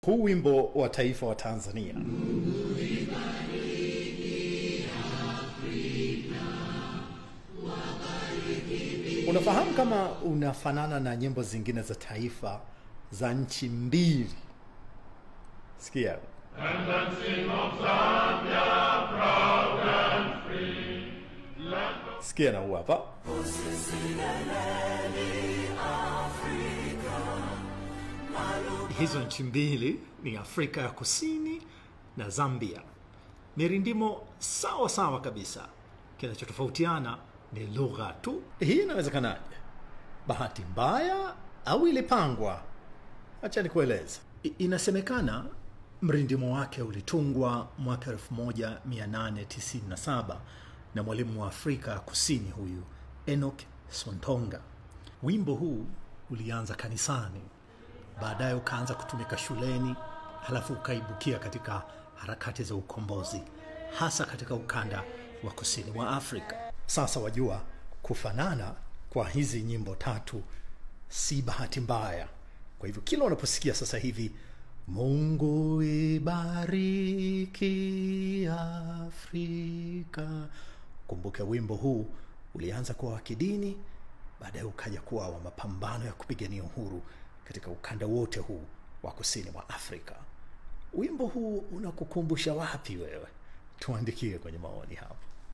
Huu wimbo wa taifa wa Tanzania unafahamu kama unafanana na nyimbo zingine za taifa za nchi mbili. Sikia. And dancing of Zambia, proud and free. Sikia na huu hapa. Hizo nchi mbili ni Afrika ya Kusini na Zambia. Mirindimo sawa sawa kabisa. Kinachotofautiana ni lugha tu. Hii inawezekanaje? Bahati mbaya au ilipangwa? Acha nikueleze. Inasemekana mrindimo wake ulitungwa mwaka 1897 na mwalimu wa Afrika ya Kusini huyu Enoch Sontonga. Wimbo huu ulianza kanisani, baadaye ukaanza kutumika shuleni, halafu ukaibukia katika harakati za ukombozi, hasa katika ukanda wa kusini wa Afrika. Sasa wajua, kufanana kwa hizi nyimbo tatu si bahati mbaya. Kwa hivyo kila unaposikia sasa hivi Mungu ibariki Afrika, kumbuka wimbo huu ulianza kuwa wa kidini, baadaye ukaja kuwa wa mapambano ya kupigania uhuru katika ukanda wote huu wa kusini mwa Afrika. Wimbo huu unakukumbusha wapi wewe? Tuandikie kwenye maoni hapo.